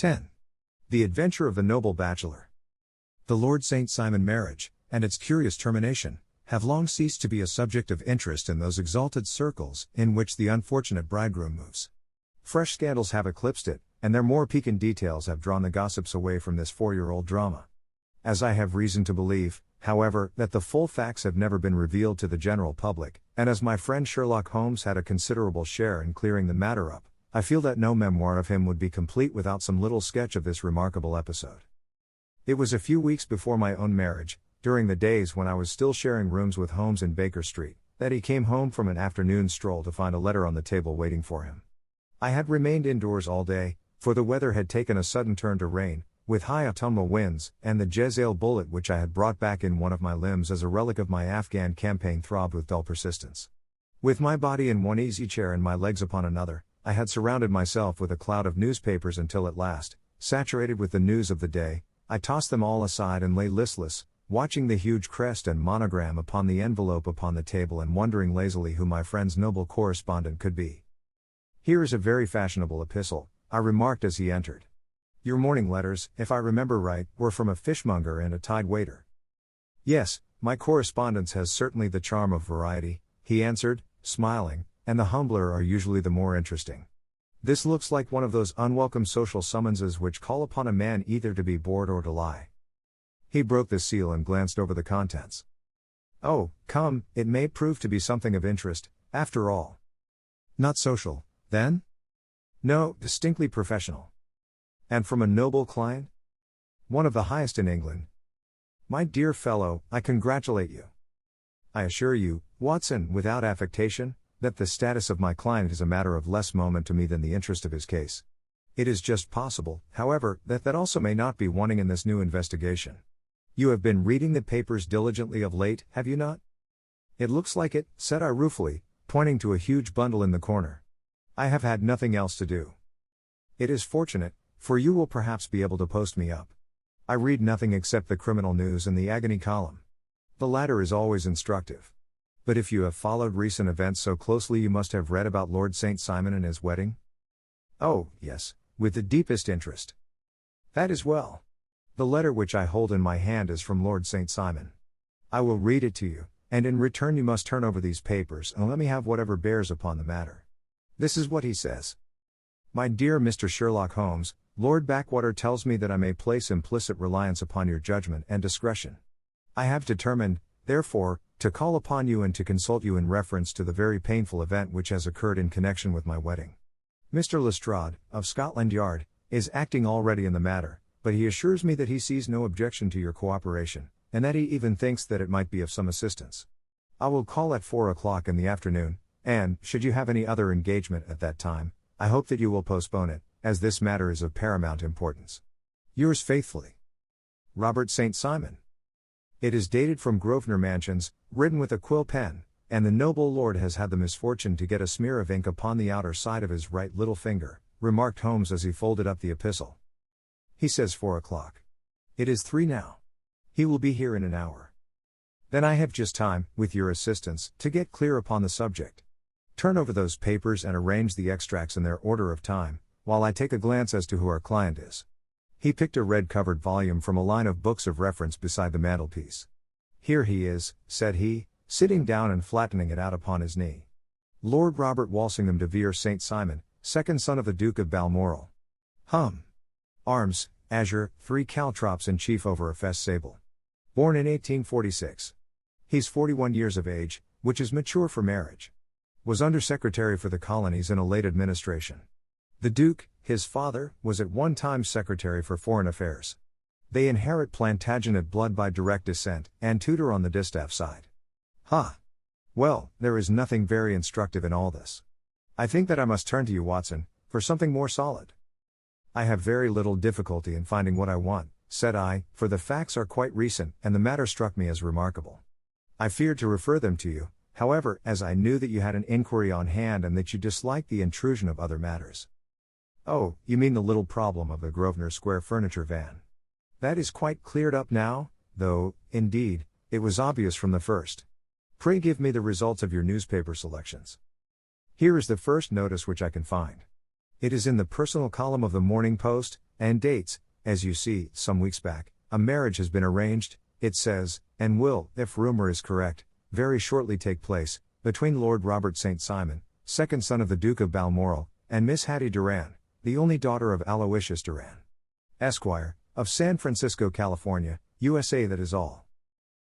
10. The Adventure of the Noble Bachelor. The Lord St. Simon marriage, and its curious termination, have long ceased to be a subject of interest in those exalted circles in which the unfortunate bridegroom moves. Fresh scandals have eclipsed it, and their more piquant details have drawn the gossips away from this 4-year-old drama. As I have reason to believe, however, that the full facts have never been revealed to the general public, and as my friend Sherlock Holmes had a considerable share in clearing the matter up, I feel that no memoir of him would be complete without some little sketch of this remarkable episode. It was a few weeks before my own marriage, during the days when I was still sharing rooms with Holmes in Baker Street, that he came home from an afternoon stroll to find a letter on the table waiting for him. I had remained indoors all day, for the weather had taken a sudden turn to rain, with high autumnal winds, and the Jezzail bullet which I had brought back in one of my limbs as a relic of my Afghan campaign throbbed with dull persistence. With my body in one easy chair and my legs upon another, I had surrounded myself with a cloud of newspapers until at last, saturated with the news of the day, I tossed them all aside and lay listless, watching the huge crest and monogram upon the envelope upon the table and wondering lazily who my friend's noble correspondent could be. "Here is a very fashionable epistle," I remarked as he entered. "Your morning letters, if I remember right, were from a fishmonger and a tide waiter." "Yes, my correspondence has certainly the charm of variety," he answered, smiling, "and the humbler are usually the more interesting. This looks like one of those unwelcome social summonses which call upon a man either to be bored or to lie." He broke the seal and glanced over the contents. "Oh, come, it may prove to be something of interest, after all." "Not social, then?" "No, distinctly professional." "And from a noble client?" "One of the highest in England." "My dear fellow, I congratulate you. I assure you, Watson, without affectation, that the status of my client is a matter of less moment to me than the interest of his case. It is just possible, however, that also may not be wanting in this new investigation. You have been reading the papers diligently of late, have you not?" "It looks like it," said I ruefully, pointing to a huge bundle in the corner. "I have had nothing else to do." "It is fortunate, for you will perhaps be able to post me up. I read nothing except the criminal news and the agony column. The latter is always instructive. But if you have followed recent events so closely, you must have read about Lord St. Simon and his wedding?" "Oh, yes, with the deepest interest." "That is well. The letter which I hold in my hand is from Lord St. Simon. I will read it to you, and in return you must turn over these papers and let me have whatever bears upon the matter. This is what he says. 'My dear Mr. Sherlock Holmes, Lord Backwater tells me that I may place implicit reliance upon your judgment and discretion. I have determined, therefore, to call upon you and to consult you in reference to the very painful event which has occurred in connection with my wedding. Mr. Lestrade, of Scotland Yard, is acting already in the matter, but he assures me that he sees no objection to your cooperation, and that he even thinks that it might be of some assistance. I will call at 4 o'clock in the afternoon, and, should you have any other engagement at that time, I hope that you will postpone it, as this matter is of paramount importance. Yours faithfully, Robert St. Simon.' It is dated from Grosvenor Mansions, written with a quill pen, and the noble lord has had the misfortune to get a smear of ink upon the outer side of his right little finger," remarked Holmes as he folded up the epistle. "He says 4 o'clock. It is 3 now. He will be here in an hour. Then I have just time, with your assistance, to get clear upon the subject. Turn over those papers and arrange the extracts in their order of time, while I take a glance as to who our client is." He picked a red-covered volume from a line of books of reference beside the mantelpiece. "Here he is," said he, sitting down and flattening it out upon his knee. "Lord Robert Walsingham de Vere St. Simon, second son of the Duke of Balmoral. Arms, azure, 3 caltrops and chief over a fess sable. Born in 1846. He's 41 years of age, which is mature for marriage. Was Under-Secretary for the Colonies in a late administration. The Duke, his father, was at one time Secretary for Foreign Affairs. They inherit Plantagenet blood by direct descent, and Tudor on the distaff side. Well, there is nothing very instructive in all this. I think that I must turn to you, Watson, for something more solid." "I have very little difficulty in finding what I want," said I, "for the facts are quite recent, and the matter struck me as remarkable. I feared to refer them to you, however, as I knew that you had an inquiry on hand and that you disliked the intrusion of other matters." "Oh, you mean the little problem of the Grosvenor Square furniture van. That is quite cleared up now, though, indeed, it was obvious from the first. Pray give me the results of your newspaper selections." "Here is the first notice which I can find. It is in the personal column of the Morning Post, and dates, as you see, some weeks back, a marriage has been arranged, it says, and will, if rumor is correct, very shortly take place, between Lord Robert St. Simon, second son of the Duke of Balmoral, and Miss Hattie Duran, the only daughter of Aloysius Duran, Esquire, of San Francisco, California, USA. That is all.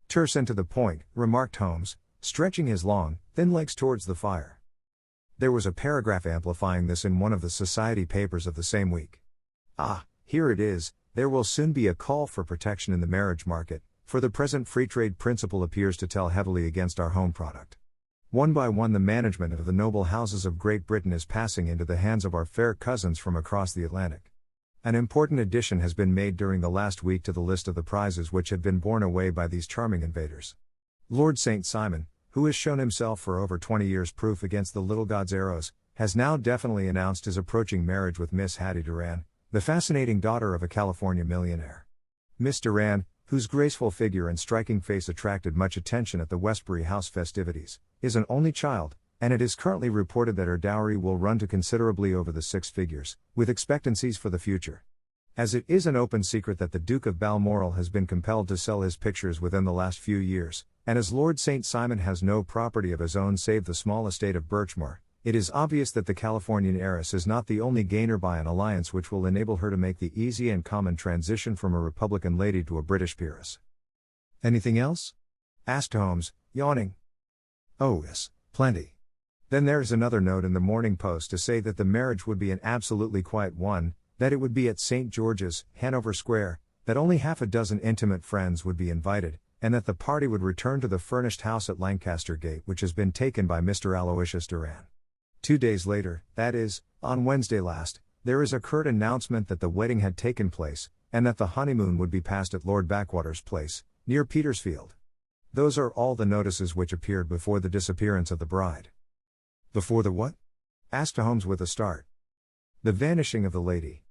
Terse and to the point, remarked Holmes, stretching his long, thin legs towards the fire. There was a paragraph amplifying this in one of the society papers of the same week. Ah, here it is. There will soon be a call for protection in the marriage market, for the present free trade principle appears to tell heavily against our home product. One by one the management of the noble houses of Great Britain is passing into the hands of our fair cousins from across the Atlantic. An important addition has been made during the last week to the list of the prizes which have been borne away by these charming invaders. Lord St. Simon, who has shown himself for over 20 years proof against the little god's arrows, has now definitely announced his approaching marriage with Miss Hattie Duran, the fascinating daughter of a California millionaire. Miss Duran, whose graceful figure and striking face attracted much attention at the Westbury House festivities, is an only child, and it is currently reported that her dowry will run to considerably over the 6 figures, with expectancies for the future. As it is an open secret that the Duke of Balmoral has been compelled to sell his pictures within the last few years, and as Lord St. Simon has no property of his own save the small estate of Birchmoor, it is obvious that the Californian heiress is not the only gainer by an alliance which will enable her to make the easy and common transition from a Republican lady to a British peeress. Anything else? Asked Holmes, yawning. Oh yes, plenty. Then there is another note in the Morning Post to say that the marriage would be an absolutely quiet one, that it would be at St. George's, Hanover Square, that only half a dozen intimate friends would be invited, and that the party would return to the furnished house at Lancaster Gate which has been taken by Mr. Aloysius Duran. 2 days later, that is, on Wednesday last, there is a curt announcement that the wedding had taken place, and that the honeymoon would be passed at Lord Backwater's place, near Petersfield. Those are all the notices which appeared before the disappearance of the bride. Before the what? Asked Holmes with a start. The vanishing of the lady.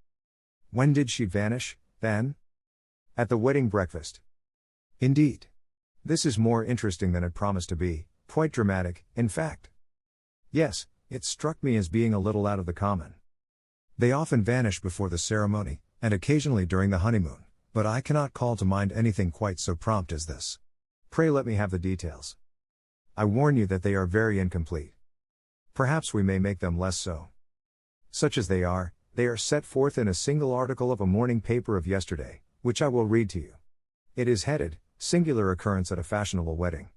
When did she vanish, then? At the wedding breakfast. Indeed. This is more interesting than it promised to be, quite dramatic, in fact. Yes, it struck me as being a little out of the common. They often vanish before the ceremony, and occasionally during the honeymoon, but I cannot call to mind anything quite so prompt as this. Pray let me have the details. I warn you that they are very incomplete. Perhaps we may make them less so. Such as they are set forth in a single article of a morning paper of yesterday, which I will read to you. It is headed, Singular Occurrence at a Fashionable Wedding.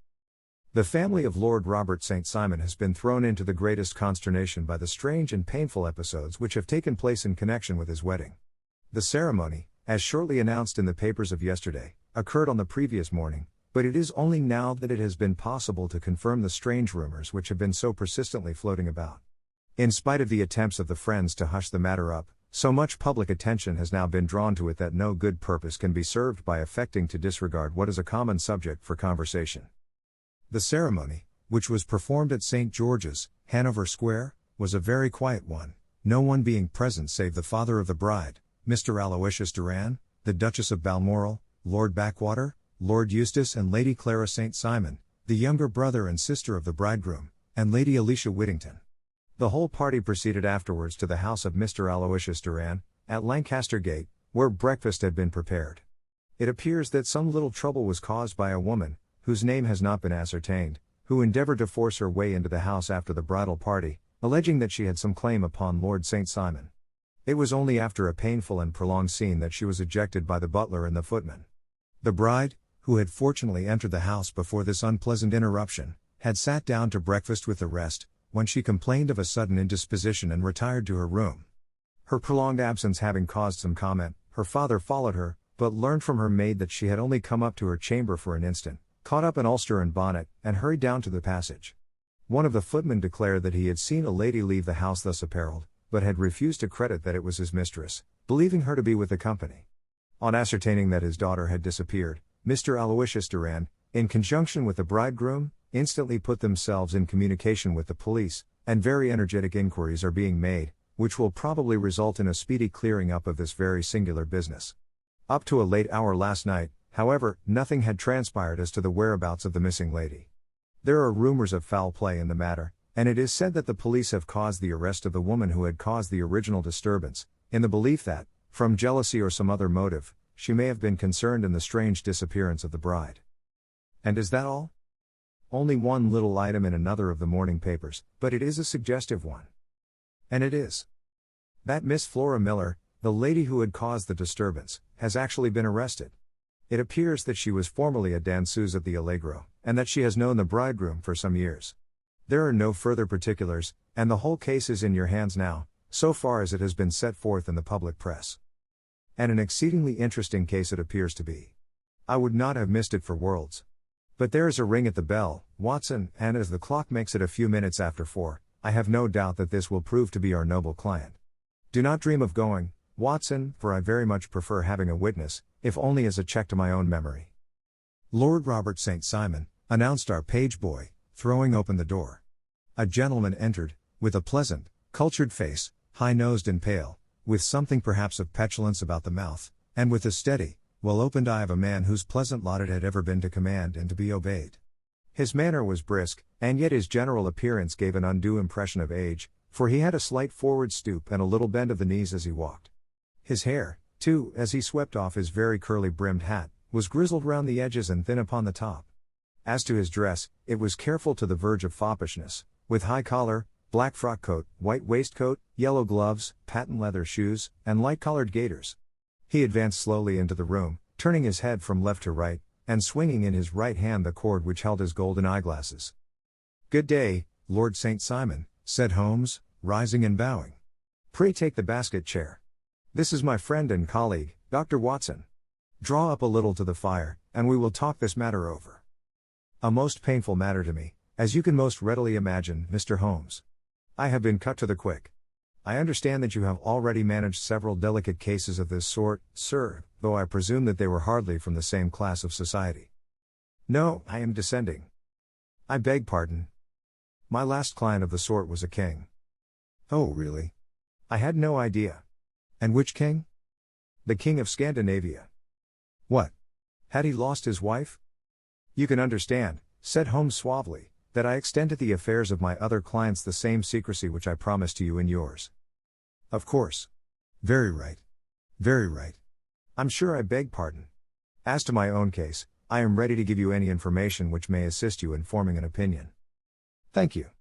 The family of Lord Robert St. Simon has been thrown into the greatest consternation by the strange and painful episodes which have taken place in connection with his wedding. The ceremony, as shortly announced in the papers of yesterday, occurred on the previous morning, but it is only now that it has been possible to confirm the strange rumors which have been so persistently floating about. In spite of the attempts of the friends to hush the matter up, so much public attention has now been drawn to it that no good purpose can be served by affecting to disregard what is a common subject for conversation. The ceremony, which was performed at St. George's, Hanover Square, was a very quiet one, no one being present save the father of the bride, Mr. Aloysius Duran, the Duchess of Balmoral, Lord Backwater, Lord Eustace and Lady Clara St. Simon, the younger brother and sister of the bridegroom, and Lady Alicia Whittington. The whole party proceeded afterwards to the house of Mr. Aloysius Duran, at Lancaster Gate, where breakfast had been prepared. It appears that some little trouble was caused by a woman, whose name has not been ascertained, who endeavored to force her way into the house after the bridal party, alleging that she had some claim upon Lord St. Simon. It was only after a painful and prolonged scene that she was ejected by the butler and the footman. The bride, who had fortunately entered the house before this unpleasant interruption, had sat down to breakfast with the rest, when she complained of a sudden indisposition and retired to her room. Her prolonged absence having caused some comment, her father followed her, but learned from her maid that she had only come up to her chamber for an instant, caught up an ulster and bonnet, and hurried down to the passage. One of the footmen declared that he had seen a lady leave the house thus apparelled, but had refused to credit that it was his mistress, believing her to be with the company. On ascertaining that his daughter had disappeared, Mr. Aloysius Duran, in conjunction with the bridegroom, instantly put themselves in communication with the police, and very energetic inquiries are being made, which will probably result in a speedy clearing up of this very singular business. Up to a late hour last night, however, nothing had transpired as to the whereabouts of the missing lady. There are rumors of foul play in the matter, and it is said that the police have caused the arrest of the woman who had caused the original disturbance, in the belief that, From jealousy or some other motive, she may have been concerned in the strange disappearance of the bride. And is that all? Only one little item in another of the morning papers, but it is a suggestive one. And it is that Miss Flora Miller, the lady who had caused the disturbance, has actually been arrested. It appears that she was formerly a danseuse at the Allegro, and that she has known the bridegroom for some years. There are no further particulars, and the whole case is in your hands now, so far as it has been set forth in the public press. And an exceedingly interesting case it appears to be. I would not have missed it for worlds. But there is a ring at the bell, Watson, and as the clock makes it a few minutes after 4, I have no doubt that this will prove to be our noble client. Do not dream of going, Watson, for I very much prefer having a witness, if only as a check to my own memory. Lord Robert St. Simon, announced our page boy, throwing open the door. A gentleman entered, with a pleasant, cultured face, high-nosed and pale, with something perhaps of petulance about the mouth, and with the steady, well-opened eye of a man whose pleasant lot it had ever been to command and to be obeyed. His manner was brisk, and yet his general appearance gave an undue impression of age, for he had a slight forward stoop and a little bend of the knees as he walked. His hair, too, as he swept off his very curly-brimmed hat, was grizzled round the edges and thin upon the top. As to his dress, it was careful to the verge of foppishness, with high collar, black frock coat, white waistcoat, yellow gloves, patent leather shoes, and light-collared gaiters. He advanced slowly into the room, turning his head from left to right, and swinging in his right hand the cord which held his golden eyeglasses. "Good day, Lord St. Simon," said Holmes, rising and bowing. "Pray take the basket chair. This is my friend and colleague, Dr. Watson. Draw up a little to the fire, and we will talk this matter over. A most painful matter to me, as you can most readily imagine, Mr. Holmes. I have been cut to the quick. I understand that you have already managed several delicate cases of this sort, sir, though I presume that they were hardly from the same class of society." "No, I am descending." "I beg pardon. My last client of the sort was a king." "Oh, really? I had no idea. And which king?" "The king of Scandinavia." "What? Had he lost his wife?" "You can understand," said Holmes suavely, "that I extend to the affairs of my other clients the same secrecy which I promised to you in yours." "Of course. Very right. Very right. I'm sure I beg pardon. As to my own case, I am ready to give you any information which may assist you in forming an opinion." "Thank you.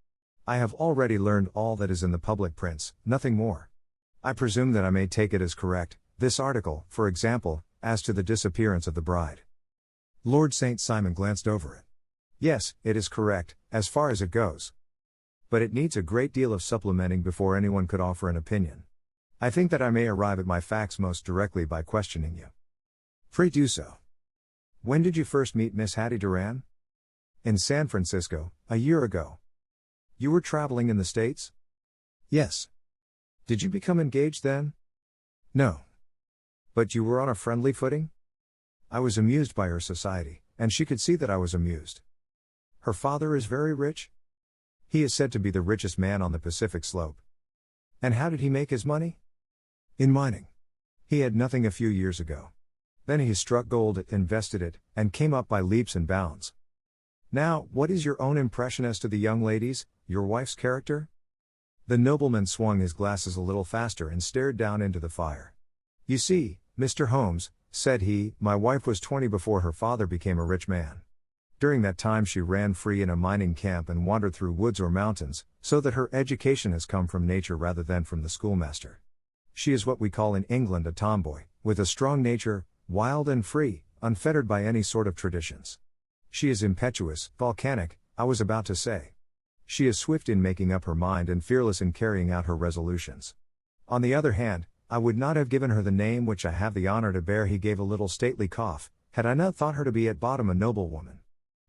I have already learned all that is in the public prints, nothing more. I presume that I may take it as correct, this article, for example, as to the disappearance of the bride." Lord St. Simon glanced over it. "Yes, it is correct, as far as it goes. But it needs a great deal of supplementing before anyone could offer an opinion. I think that I may arrive at my facts most directly by questioning you." "Pray do so." "When did you first meet Miss Hattie Duran?" "In San Francisco, a year ago." "You were traveling in the States?" "Yes." "Did you become engaged then?" "No." "But you were on a friendly footing?" "I was amused by her society, and she could see that I was amused." "Her father is very rich?" "He is said to be the richest man on the Pacific slope." "And how did he make his money?" "In mining. He had nothing a few years ago. Then he struck gold, invested it, and came up by leaps and bounds." "Now, what is your own impression as to the young lady's, your wife's character?" The nobleman swung his glasses a little faster and stared down into the fire. "You see, Mr. Holmes," said he, "my wife was 20 before her father became a rich man. During that time she ran free in a mining camp and wandered through woods or mountains, so that her education has come from nature rather than from the schoolmaster. She is what we call in England a tomboy, with a strong nature, wild and free, unfettered by any sort of traditions. She is impetuous, volcanic, I was about to say. She is swift in making up her mind and fearless in carrying out her resolutions. On the other hand, I would not have given her the name which I have the honor to bear." He gave a little stately cough, "had I not thought her to be at bottom a noble woman.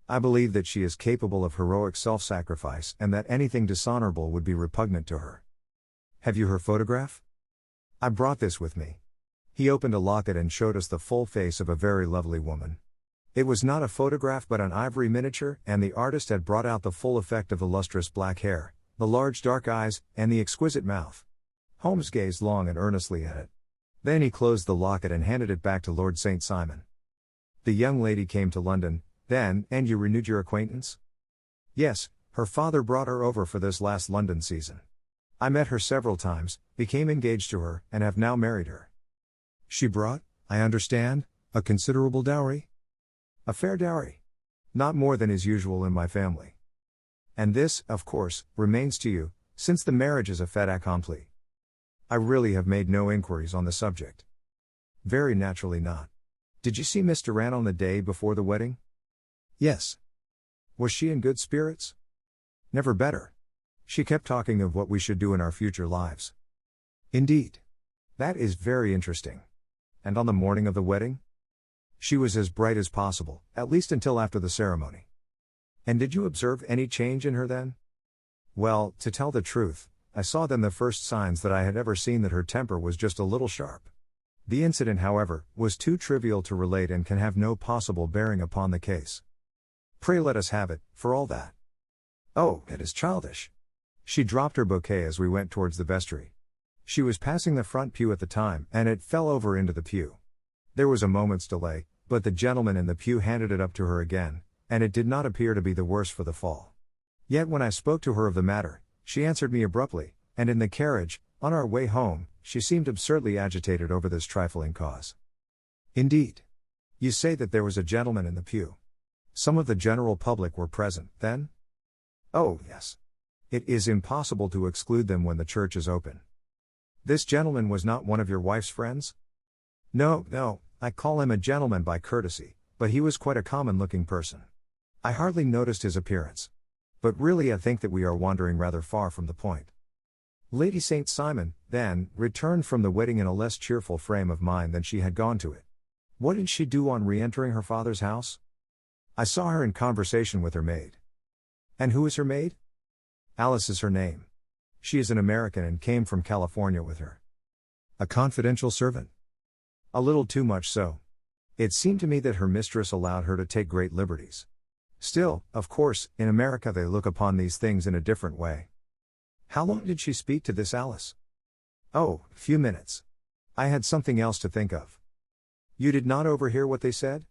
I believe that she is capable of heroic self-sacrifice and that anything dishonorable would be repugnant to her. Have you her photograph?" "I brought this with me." He opened a locket and showed us the full face of a very lovely woman. It was not a photograph but an ivory miniature, and the artist had brought out the full effect of the lustrous black hair, the large dark eyes, and the exquisite mouth. Holmes gazed long and earnestly at it. Then he closed the locket and handed it back to Lord St. Simon. "The young lady came to London, then, and you renewed your acquaintance?" "Yes, her father brought her over for this last London season. I met her several times, became engaged to her, and have now married her." She brought, I understand, a considerable dowry? A fair dowry. Not more than is usual in my family. And this, of course, remains to you, since the marriage is a fait accompli. I really have made no inquiries on the subject. Very naturally not. Did you see Miss Durant on the day before the wedding? Yes. Was she in good spirits? Never better. She kept talking of what we should do in our future lives. Indeed. That is very interesting. And on the morning of the wedding? She was as bright as possible, at least until after the ceremony. And did you observe any change in her then? Well, to tell the truth, I saw then the first signs that I had ever seen that her temper was just a little sharp. The incident, however, was too trivial to relate and can have no possible bearing upon the case. Pray let us have it, for all that. Oh, it is childish. She dropped her bouquet as we went towards the vestry. She was passing the front pew at the time, and it fell over into the pew. There was a moment's delay, but the gentleman in the pew handed it up to her again, and it did not appear to be the worse for the fall. Yet when I spoke to her of the matter, she answered me abruptly, and in the carriage, on our way home, she seemed absurdly agitated over this trifling cause. Indeed. You say that there was a gentleman in the pew. Some of the general public were present, then? Oh, yes. It is impossible to exclude them when the church is open. This gentleman was not one of your wife's friends? No, I call him a gentleman by courtesy, but he was quite a common-looking person. I hardly noticed his appearance. But really I think that we are wandering rather far from the point. Lady St. Simon, then, returned from the wedding in a less cheerful frame of mind than she had gone to it. What did she do on re-entering her father's house? I saw her in conversation with her maid. And who is her maid? Alice is her name. She is an American and came from California with her. A confidential servant? A little too much so. It seemed to me that her mistress allowed her to take great liberties. Still, of course, in America they look upon these things in a different way. How long did she speak to this Alice? Oh, a few minutes. I had something else to think of. You did not overhear what they said?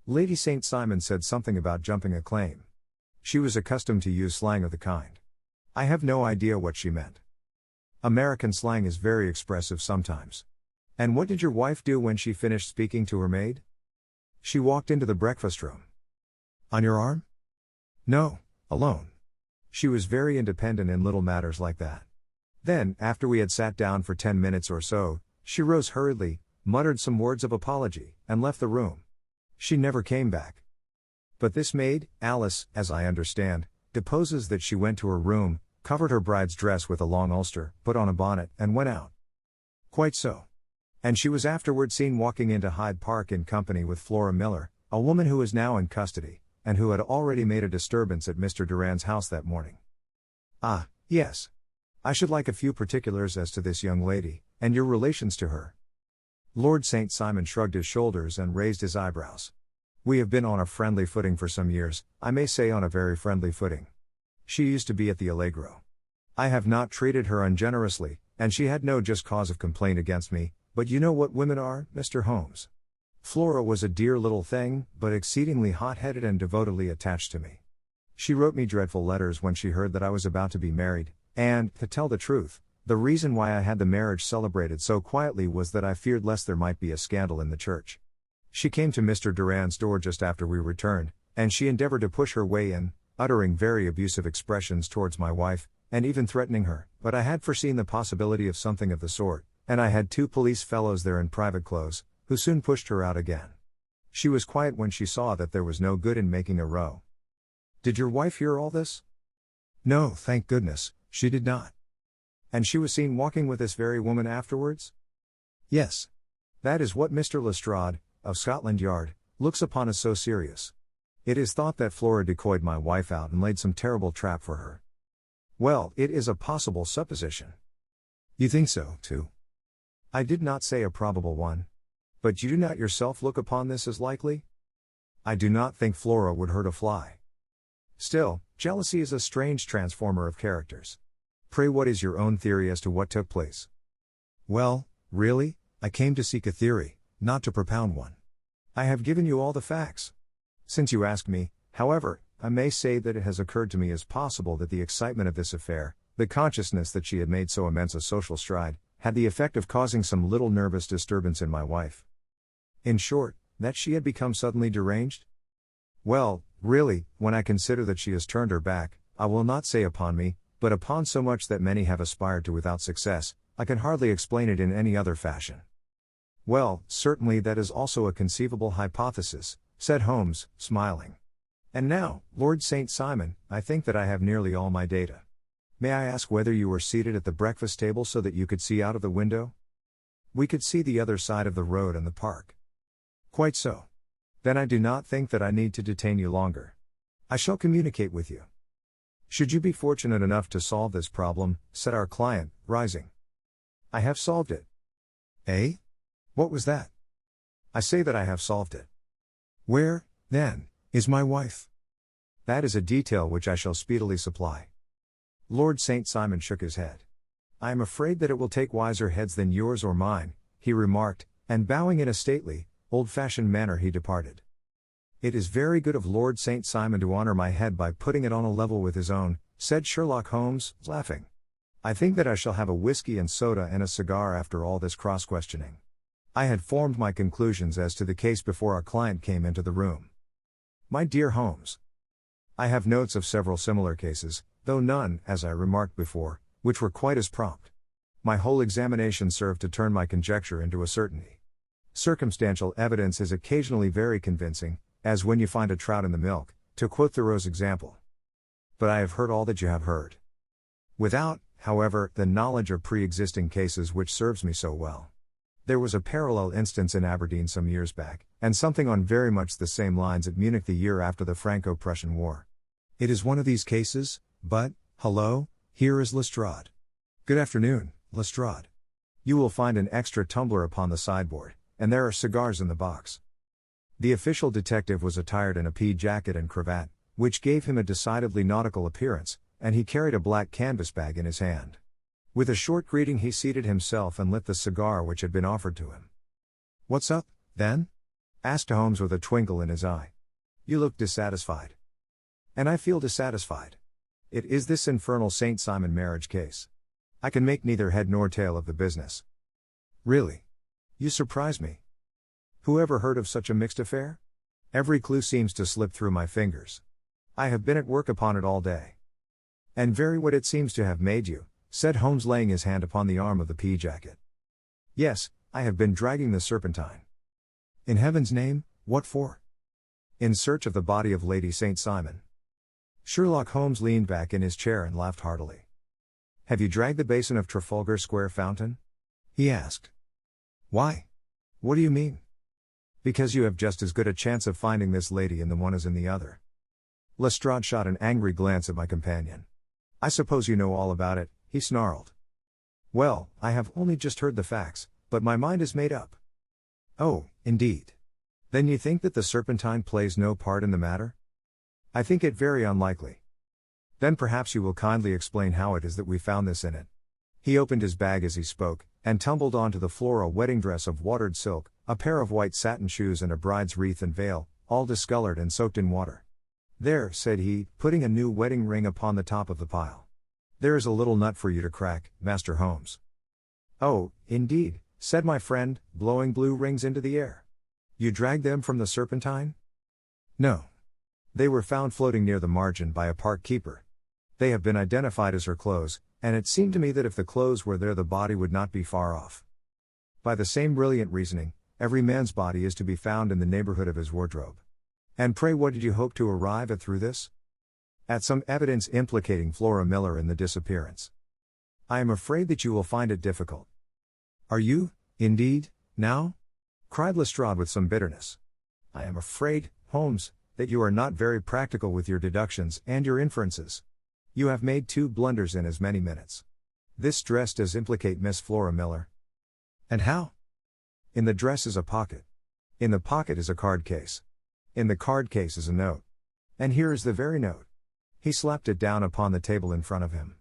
Lady St. Simon said something about jumping a claim. She was accustomed to use slang of the kind. I have no idea what she meant. American slang is very expressive sometimes. And what did your wife do when she finished speaking to her maid? She walked into the breakfast room. On your arm? No, alone. She was very independent in little matters like that. Then, after we had sat down for 10 minutes or so, she rose hurriedly, muttered some words of apology, and left the room. She never came back. But this maid, Alice, as I understand, deposes that she went to her room, covered her bride's dress with a long ulster, put on a bonnet, and went out. Quite so. And she was afterward seen walking into Hyde Park in company with Flora Miller, a woman who is now in custody, and who had already made a disturbance at Mr. Durand's house that morning. Ah, yes. I should like a few particulars as to this young lady, and your relations to her. Lord St. Simon shrugged his shoulders and raised his eyebrows. We have been on a friendly footing for some years, I may say on a very friendly footing. She used to be at the Allegro. I have not treated her ungenerously, and she had no just cause of complaint against me, but you know what women are, Mr. Holmes. Flora was a dear little thing, but exceedingly hot-headed and devotedly attached to me. She wrote me dreadful letters when she heard that I was about to be married, and, to tell the truth, the reason why I had the marriage celebrated so quietly was that I feared lest there might be a scandal in the church. She came to Mr. Durand's door just after we returned, and she endeavored to push her way in, uttering very abusive expressions towards my wife, and even threatening her, but I had foreseen the possibility of something of the sort, and I had 2 police fellows there in private clothes, who soon pushed her out again. She was quiet when she saw that there was no good in making a row. Did your wife hear all this? No, thank goodness, she did not. And she was seen walking with this very woman afterwards? Yes. That is what Mr. Lestrade, of Scotland Yard, looks upon as so serious. It is thought that Flora decoyed my wife out and laid some terrible trap for her. Well, it is a possible supposition. You think so, too? I did not say a probable one. But you do not yourself look upon this as likely? I do not think Flora would hurt a fly. Still, jealousy is a strange transformer of characters. Pray, what is your own theory as to what took place? Well, really, I came to seek a theory, not to propound one. I have given you all the facts. Since you ask me, however, I may say that it has occurred to me as possible that the excitement of this affair, the consciousness that she had made so immense a social stride, had the effect of causing some little nervous disturbance in my wife. In short, that she had become suddenly deranged? Well, really, when I consider that she has turned her back, I will not say upon me, but upon so much that many have aspired to without success, I can hardly explain it in any other fashion. Well, certainly that is also a conceivable hypothesis, said Holmes, smiling. And now, Lord St. Simon, I think that I have nearly all my data. May I ask whether you were seated at the breakfast table so that you could see out of the window? We could see the other side of the road and the park. Quite so. Then I do not think that I need to detain you longer. I shall communicate with you. Should you be fortunate enough to solve this problem, said our client, rising. I have solved it. Eh? What was that? I say that I have solved it. Where, then, is my wife? That is a detail which I shall speedily supply. Lord St. Simon shook his head. I am afraid that it will take wiser heads than yours or mine, he remarked, and bowing in a stately, old-fashioned manner he departed. It is very good of Lord St. Simon to honor my head by putting it on a level with his own, said Sherlock Holmes, laughing. I think that I shall have a whiskey and soda and a cigar after all this cross-questioning. I had formed my conclusions as to the case before our client came into the room. My dear Holmes, I have notes of several similar cases, though none, as I remarked before, which were quite as prompt. My whole examination served to turn my conjecture into a certainty. Circumstantial evidence is occasionally very convincing, as when you find a trout in the milk, to quote Thoreau's example. But I have heard all that you have heard. Without, however, the knowledge of pre-existing cases which serves me so well. There was a parallel instance in Aberdeen some years back, and something on very much the same lines at Munich the year after the Franco-Prussian War. It is one of these cases, but, hello, here is Lestrade. Good afternoon, Lestrade. You will find an extra tumbler upon the sideboard, and there are cigars in the box. The official detective was attired in a pea jacket and cravat, which gave him a decidedly nautical appearance, and he carried a black canvas bag in his hand. With a short greeting he seated himself and lit the cigar which had been offered to him. What's up, then? Asked Holmes with a twinkle in his eye. You look dissatisfied. And I feel dissatisfied. It is this infernal St. Simon marriage case. I can make neither head nor tail of the business. Really? You surprise me. Who ever heard of such a mixed affair? Every clue seems to slip through my fingers. I have been at work upon it all day. And very what it seems to have made you, said Holmes laying his hand upon the arm of the pea jacket. Yes, I have been dragging the Serpentine. In heaven's name, what for? In search of the body of Lady St. Simon. Sherlock Holmes leaned back in his chair and laughed heartily. Have you dragged the basin of Trafalgar Square fountain? He asked. Why? What do you mean? Because you have just as good a chance of finding this lady in the one as in the other. Lestrade shot an angry glance at my companion. I suppose you know all about it, he snarled. Well, I have only just heard the facts, but my mind is made up. Oh, indeed. Then you think that the Serpentine plays no part in the matter? I think it very unlikely. Then perhaps you will kindly explain how it is that we found this in it. He opened his bag as he spoke, and tumbled onto the floor a wedding dress of watered silk, a pair of white satin shoes and a bride's wreath and veil, all discolored and soaked in water. There, said he, putting a new wedding ring upon the top of the pile. There is a little nut for you to crack, Master Holmes. Oh, indeed, said my friend, blowing blue rings into the air. You dragged them from the Serpentine? No. They were found floating near the margin by a park keeper. They have been identified as her clothes, and it seemed to me that if the clothes were there the body would not be far off. By the same brilliant reasoning, every man's body is to be found in the neighborhood of his wardrobe. And pray what did you hope to arrive at through this? At some evidence implicating Flora Miller in the disappearance. I am afraid that you will find it difficult. Are you, indeed, now? Cried Lestrade with some bitterness. I am afraid, Holmes, that you are not very practical with your deductions and your inferences. You have made 2 blunders in as many minutes. This dress does implicate Miss Flora Miller. And how? In the dress is a pocket. In the pocket is a card case. In the card case is a note. And here is the very note. He slapped it down upon the table in front of him.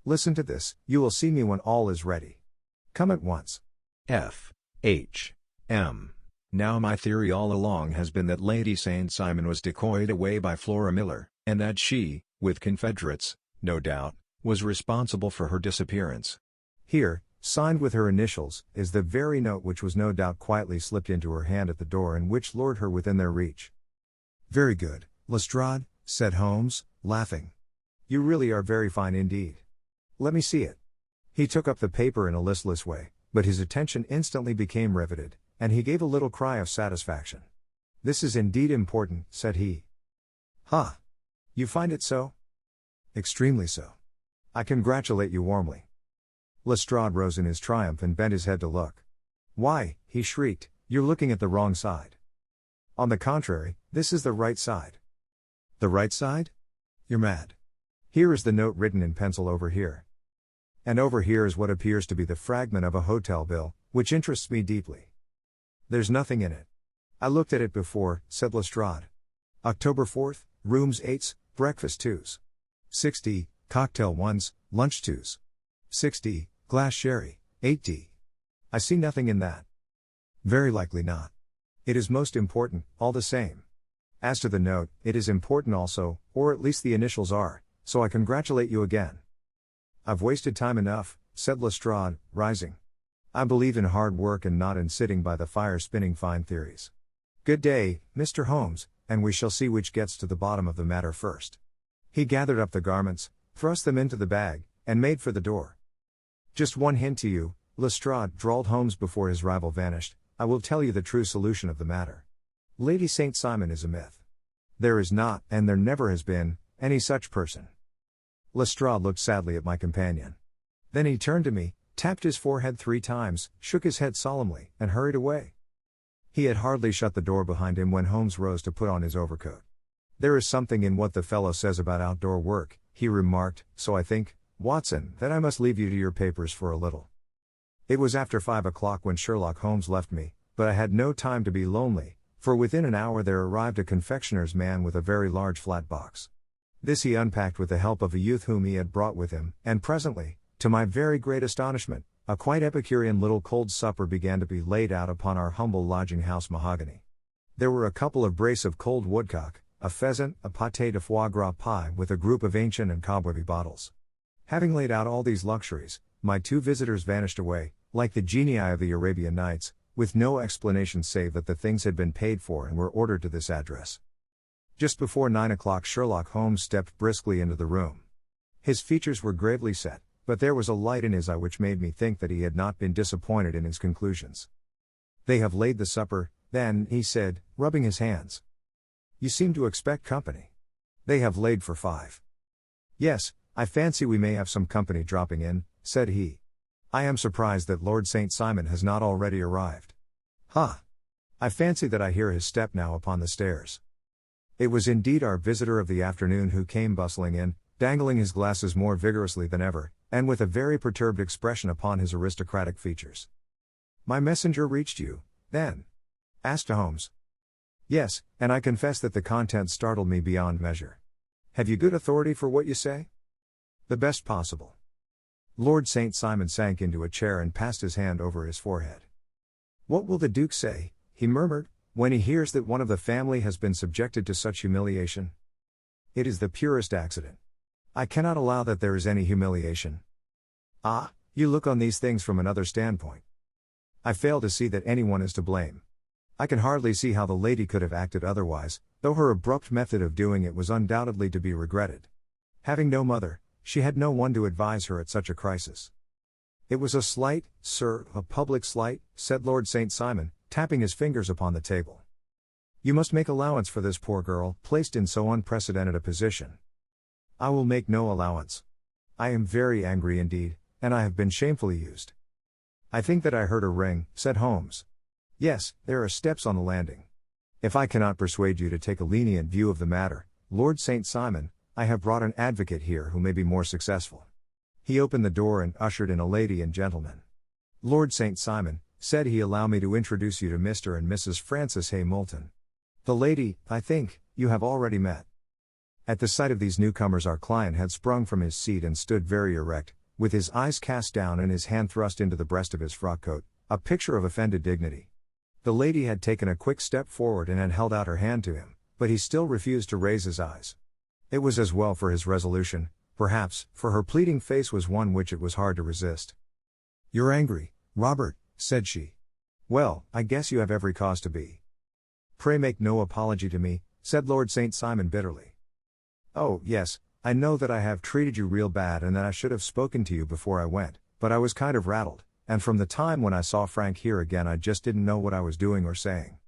Listen to this, you will see me when all is ready. Come at once. F. H. M. Now my theory all along has been that Lady St. Simon was decoyed away by Flora Miller, and that she, with confederates, no doubt, was responsible for her disappearance. Here, signed with her initials, is the very note which was no doubt quietly slipped into her hand at the door and which lured her within their reach. Very good, Lestrade, said Holmes, laughing. You really are very fine indeed. Let me see it. He took up the paper in a listless way, but his attention instantly became riveted, and he gave a little cry of satisfaction. This is indeed important, said he. Ha! You find it so? Extremely so. I congratulate you warmly. Lestrade rose in his triumph and bent his head to look. Why, he shrieked, you're looking at the wrong side. On the contrary, this is the right side. The right side? You're mad. Here is the note written in pencil over here. And over here is what appears to be the fragment of a hotel bill, which interests me deeply. There's nothing in it. I looked at it before, said Lestrade. October 4th, rooms 8s, breakfast 2s. 6D, cocktail 1s, lunch 2s. 6D, glass sherry, 8D. I see nothing in that. Very likely not. It is most important, all the same. As to the note, it is important also, or at least the initials are, so I congratulate you again. I've wasted time enough, said Lestrade, rising. I believe in hard work and not in sitting by the fire spinning fine theories. Good day, Mr. Holmes, and we shall see which gets to the bottom of the matter first. He gathered up the garments, thrust them into the bag, and made for the door. Just one hint to you, Lestrade, drawled Holmes before his rival vanished, I will tell you the true solution of the matter. Lady St. Simon is a myth. There is not, and there never has been, any such person. Lestrade looked sadly at my companion. Then he turned to me, tapped his forehead 3 times, shook his head solemnly, and hurried away. He had hardly shut the door behind him when Holmes rose to put on his overcoat. There is something in what the fellow says about outdoor work, he remarked, so I think, Watson, that I must leave you to your papers for a little. It was after 5 o'clock when Sherlock Holmes left me, but I had no time to be lonely, for within an hour there arrived a confectioner's man with a very large flat box. This he unpacked with the help of a youth whom he had brought with him, and presently, to my very great astonishment, a quite Epicurean little cold supper began to be laid out upon our humble lodging-house mahogany. There were a couple of brace of cold woodcock, a pheasant, a pâté de foie gras pie with a group of ancient and cobwebby bottles. Having laid out all these luxuries, my 2 visitors vanished away, like the genii of the Arabian Nights, with no explanation save that the things had been paid for and were ordered to this address. Just before 9 o'clock Sherlock Holmes stepped briskly into the room. His features were gravely set, but there was a light in his eye which made me think that he had not been disappointed in his conclusions. They have laid the supper, then, he said, rubbing his hands. You seem to expect company. They have laid for 5. Yes, I fancy we may have some company dropping in, said he. I am surprised that Lord St. Simon has not already arrived. Ha! I fancy that I hear his step now upon the stairs. It was indeed our visitor of the afternoon who came bustling in, dangling his glasses more vigorously than ever, and with a very perturbed expression upon his aristocratic features. My messenger reached you, then? Asked Holmes. Yes, and I confess that the contents startled me beyond measure. Have you good authority for what you say? The best possible. Lord St. Simon sank into a chair and passed his hand over his forehead. What will the Duke say, he murmured, when he hears that one of the family has been subjected to such humiliation? It is the purest accident. I cannot allow that there is any humiliation. Ah, you look on these things from another standpoint. I fail to see that anyone is to blame. I can hardly see how the lady could have acted otherwise, though her abrupt method of doing it was undoubtedly to be regretted. Having no mother, she had no one to advise her at such a crisis. It was a slight, sir, a public slight, said Lord St. Simon, tapping his fingers upon the table. You must make allowance for this poor girl, placed in so unprecedented a position. I will make no allowance. I am very angry indeed, and I have been shamefully used. I think that I heard a ring, said Holmes. Yes, there are steps on the landing. If I cannot persuade you to take a lenient view of the matter, Lord St. Simon, I have brought an advocate here who may be more successful. He opened the door and ushered in a lady and gentleman. Lord St. Simon, said he, allow me to introduce you to Mr. and Mrs. Francis Hay Moulton. The lady, I think, you have already met. At the sight of these newcomers our client had sprung from his seat and stood very erect, with his eyes cast down and his hand thrust into the breast of his frock coat, a picture of offended dignity. The lady had taken a quick step forward and had held out her hand to him, but he still refused to raise his eyes. It was as well for his resolution, perhaps, for her pleading face was one which it was hard to resist. "You're angry, Robert," said she. "Well, I guess you have every cause to be." "Pray make no apology to me," said Lord St. Simon bitterly. "Oh, yes, I know that I have treated you real bad and that I should have spoken to you before I went, but I was kind of rattled, and from the time when I saw Frank here again I just didn't know what I was doing or saying.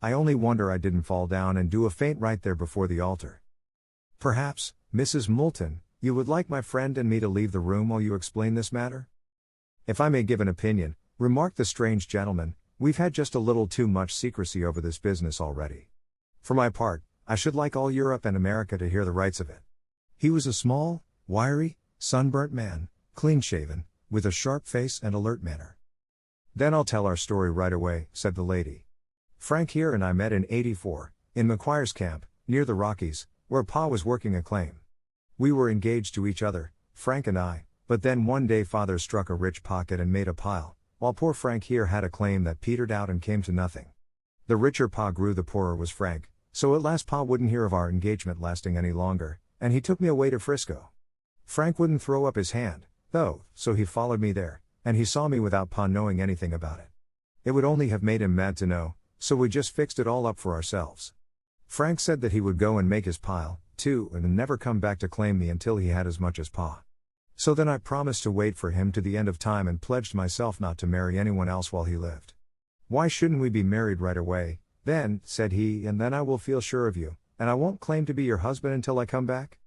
I only wonder I didn't fall down and do a faint right there before the altar. Perhaps, Mrs. Moulton, you would like my friend and me to leave the room while you explain this matter?" "If I may give an opinion," remarked the strange gentleman, "we've had just a little too much secrecy over this business already. For my part, I should like all Europe and America to hear the rights of it." He was a small, wiry, sunburnt man, clean-shaven, with a sharp face and alert manner. "Then I'll tell our story right away," said the lady. "Frank here and I met in '84, in McQuire's camp, near the Rockies, where Pa was working a claim. We were engaged to each other, Frank and I, but then one day Father struck a rich pocket and made a pile, while poor Frank here had a claim that petered out and came to nothing. The richer Pa grew, the poorer was Frank, so at last Pa wouldn't hear of our engagement lasting any longer, and he took me away to Frisco. Frank wouldn't throw up his hand, though, so he followed me there, and he saw me without Pa knowing anything about it. It would only have made him mad to know, so we just fixed it all up for ourselves. Frank said that he would go and make his pile, too, and never come back to claim me until he had as much as Pa. So then I promised to wait for him to the end of time and pledged myself not to marry anyone else while he lived. 'Why shouldn't we be married right away, then,' said he, 'and then I will feel sure of you, and I won't claim to be your husband until I come back?'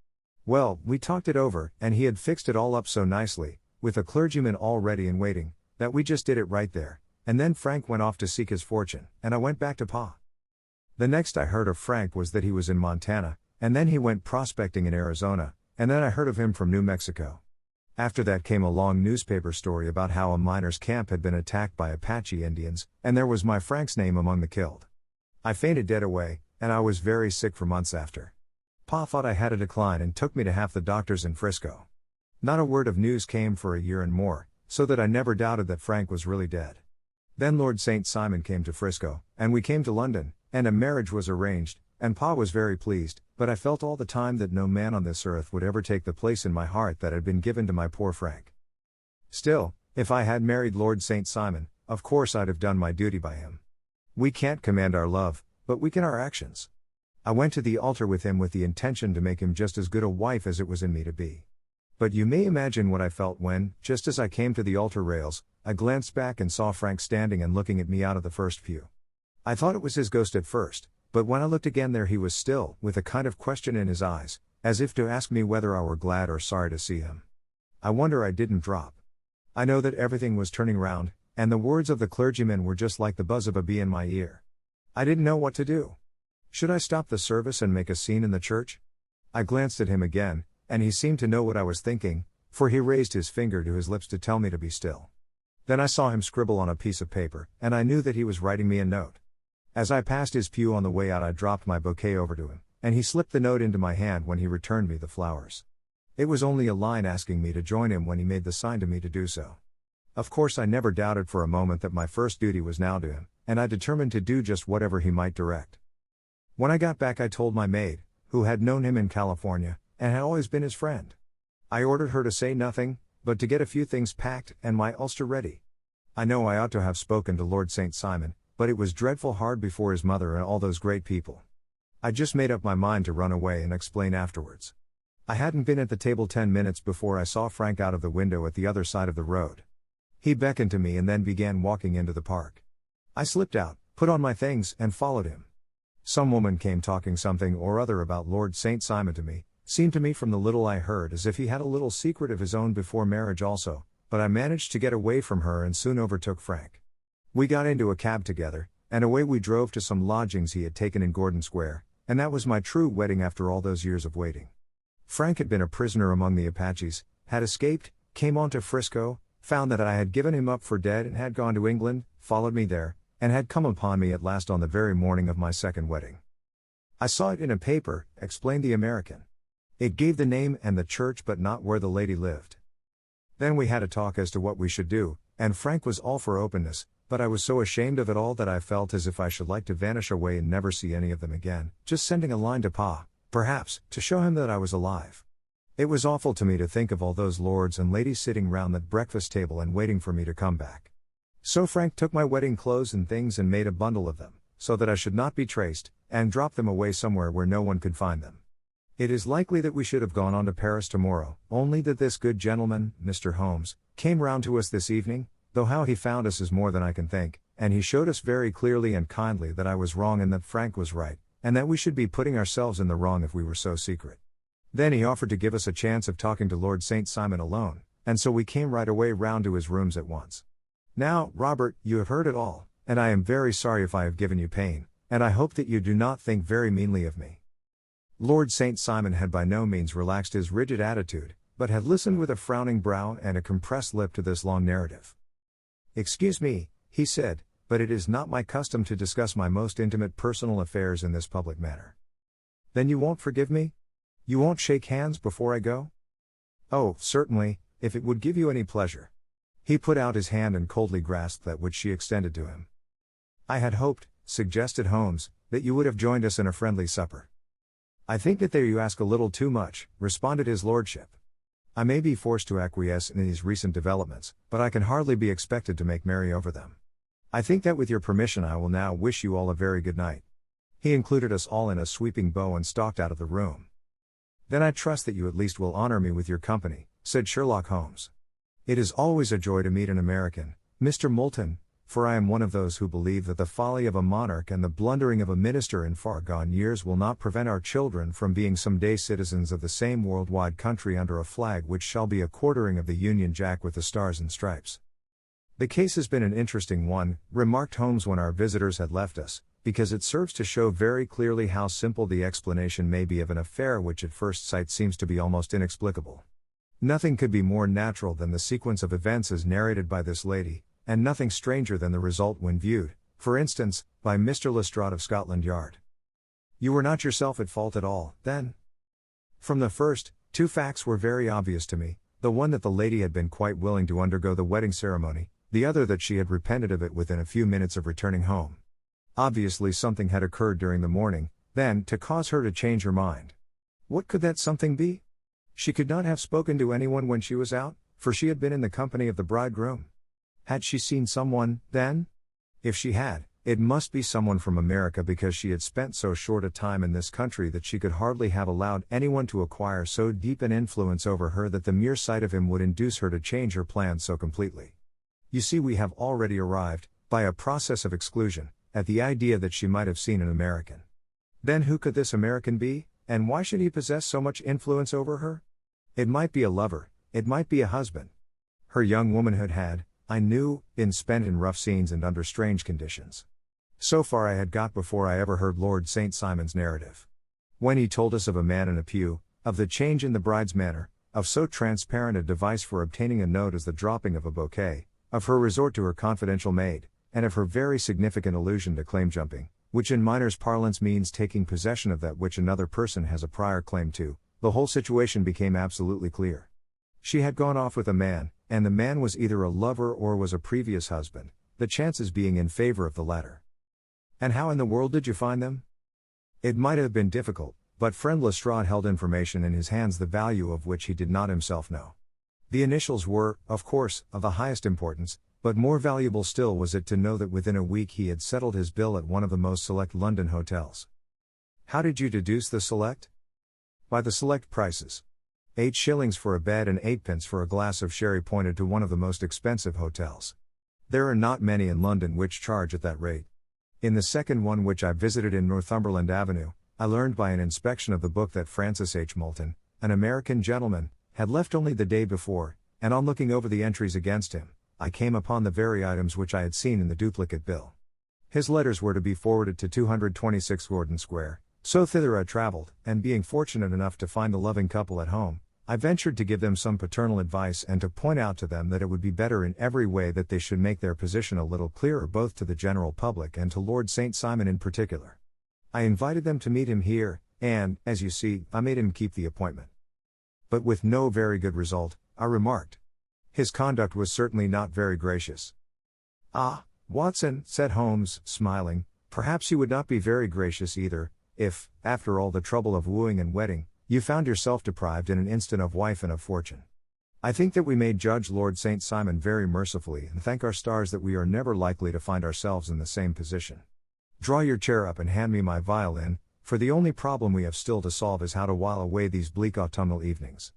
Well, we talked it over, and he had fixed it all up so nicely, with a clergyman all ready and waiting, that we just did it right there, and then Frank went off to seek his fortune, and I went back to Pa. The next I heard of Frank was that he was in Montana, and then he went prospecting in Arizona, and then I heard of him from New Mexico. After that came a long newspaper story about how a miners' camp had been attacked by Apache Indians, and there was my Frank's name among the killed. I fainted dead away, and I was very sick for months after. Pa thought I had a decline and took me to half the doctors in Frisco. Not a word of news came for a year and more, so that I never doubted that Frank was really dead. Then Lord St. Simon came to Frisco, and we came to London, and a marriage was arranged, and Pa was very pleased, but I felt all the time that no man on this earth would ever take the place in my heart that had been given to my poor Frank. Still, if I had married Lord St. Simon, of course I'd have done my duty by him. We can't command our love, but we can our actions. I went to the altar with him with the intention to make him just as good a wife as it was in me to be. But you may imagine what I felt when, just as I came to the altar rails, I glanced back and saw Frank standing and looking at me out of the first pew. I thought it was his ghost at first, but when I looked again there he was still, with a kind of question in his eyes, as if to ask me whether I were glad or sorry to see him. I wonder I didn't drop. I know that everything was turning round, and the words of the clergyman were just like the buzz of a bee in my ear. I didn't know what to do. Should I stop the service and make a scene in the church? I glanced at him again, and he seemed to know what I was thinking, for he raised his finger to his lips to tell me to be still. Then I saw him scribble on a piece of paper, and I knew that he was writing me a note. As I passed his pew on the way out I dropped my bouquet over to him, and he slipped the note into my hand when he returned me the flowers. It was only a line asking me to join him when he made the sign to me to do so. Of course I never doubted for a moment that my first duty was now to him, and I determined to do just whatever he might direct. When I got back I told my maid, who had known him in California, and had always been his friend. I ordered her to say nothing, but to get a few things packed and my ulster ready. I know I ought to have spoken to Lord St. Simon, but it was dreadful hard before his mother and all those great people. I just made up my mind to run away and explain afterwards. I hadn't been at the table 10 minutes before I saw Frank out of the window at the other side of the road. He beckoned to me and then began walking into the park. I slipped out, put on my things, and followed him. Some woman came talking something or other about Lord St. Simon to me, seemed to me from the little I heard as if he had a little secret of his own before marriage also, but I managed to get away from her and soon overtook Frank. We got into a cab together, and away we drove to some lodgings he had taken in Gordon Square, and that was my true wedding after all those years of waiting. Frank had been a prisoner among the Apaches, had escaped, came on to Frisco, found that I had given him up for dead and had gone to England, followed me there, and had come upon me at last on the very morning of my second wedding. I saw it in a paper, explained the American. It gave the name and the church but not where the lady lived. Then we had a talk as to what we should do, and Frank was all for openness, but I was so ashamed of it all that I felt as if I should like to vanish away and never see any of them again, just sending a line to Pa, perhaps, to show him that I was alive. It was awful to me to think of all those lords and ladies sitting round that breakfast table and waiting for me to come back. So Frank took my wedding clothes and things and made a bundle of them, so that I should not be traced, and dropped them away somewhere where no one could find them. It is likely that we should have gone on to Paris tomorrow, only that this good gentleman, Mr. Holmes, came round to us this evening, though how he found us is more than I can think, and he showed us very clearly and kindly that I was wrong and that Frank was right, and that we should be putting ourselves in the wrong if we were so secret. Then he offered to give us a chance of talking to Lord St. Simon alone, and so we came right away round to his rooms at once. Now, Robert, you have heard it all, and I am very sorry if I have given you pain, and I hope that you do not think very meanly of me. Lord St. Simon had by no means relaxed his rigid attitude, but had listened with a frowning brow and a compressed lip to this long narrative. "Excuse me," he said, "but it is not my custom to discuss my most intimate personal affairs in this public manner." "Then you won't forgive me? You won't shake hands before I go?" "Oh, certainly, if it would give you any pleasure." He put out his hand and coldly grasped that which she extended to him. "I had hoped," suggested Holmes, "that you would have joined us in a friendly supper." "I think that there you ask a little too much," responded his lordship. "I may be forced to acquiesce in these recent developments, but I can hardly be expected to make merry over them. I think that with your permission I will now wish you all a very good night." He included us all in a sweeping bow and stalked out of the room. "Then I trust that you at least will honor me with your company," said Sherlock Holmes. "It is always a joy to meet an American, Mr. Moulton, for I am one of those who believe that the folly of a monarch and the blundering of a minister in far-gone years will not prevent our children from being some day citizens of the same worldwide country under a flag which shall be a quartering of the Union Jack with the stars and stripes." "The case has been an interesting one," remarked Holmes when our visitors had left us, "because it serves to show very clearly how simple the explanation may be of an affair which at first sight seems to be almost inexplicable. Nothing could be more natural than the sequence of events as narrated by this lady, and nothing stranger than the result when viewed, for instance, by Mr. Lestrade of Scotland Yard." "You were not yourself at fault at all, then?" "From the first, two facts were very obvious to me, the one that the lady had been quite willing to undergo the wedding ceremony, the other that she had repented of it within a few minutes of returning home. Obviously something had occurred during the morning, then, to cause her to change her mind. What could that something be? She could not have spoken to anyone when she was out, for she had been in the company of the bridegroom. Had she seen someone, then? If she had, it must be someone from America, because she had spent so short a time in this country that she could hardly have allowed anyone to acquire so deep an influence over her that the mere sight of him would induce her to change her plans so completely. You see, we have already arrived, by a process of exclusion, at the idea that she might have seen an American. Then who could this American be, and why should he possess so much influence over her? It might be a lover, it might be a husband. Her young womanhood had, I knew, been spent in rough scenes and under strange conditions. So far I had got before I ever heard Lord St. Simon's narrative. When he told us of a man in a pew, of the change in the bride's manner, of so transparent a device for obtaining a note as the dropping of a bouquet, of her resort to her confidential maid, and of her very significant allusion to claim jumping, which in miners' parlance means taking possession of that which another person has a prior claim to, the whole situation became absolutely clear. She had gone off with a man, and the man was either a lover or was a previous husband, the chances being in favor of the latter. And how in the world did you find them? It might have been difficult, but friend Lestrade held information in his hands the value of which he did not himself know. The initials were, of course, of the highest importance, but more valuable still was it to know that within a week he had settled his bill at one of the most select London hotels. How did you deduce the select? By the select prices. 8 shillings for a bed and 8 pence for a glass of sherry pointed to one of the most expensive hotels. There are not many in London which charge at that rate. In the second one, which I visited in Northumberland Avenue, I learned by an inspection of the book that Francis H. Moulton, an American gentleman, had left only the day before, and on looking over the entries against him, I came upon the very items which I had seen in the duplicate bill. His letters were to be forwarded to 226 Gordon Square, so thither I travelled, and being fortunate enough to find the loving couple at home, I ventured to give them some paternal advice and to point out to them that it would be better in every way that they should make their position a little clearer both to the general public and to Lord St. Simon in particular. I invited them to meet him here, and, as you see, I made him keep the appointment. But with no very good result, I remarked. His conduct was certainly not very gracious. "Ah, Watson," said Holmes, smiling, "perhaps you would not be very gracious either, if, after all the trouble of wooing and wedding, You found yourself deprived in an instant of wife and of fortune. I think that we may judge Lord St. Simon very mercifully and thank our stars that we are never likely to find ourselves in the same position. Draw your chair up and hand me my violin, for the only problem we have still to solve is how to while away these bleak autumnal evenings.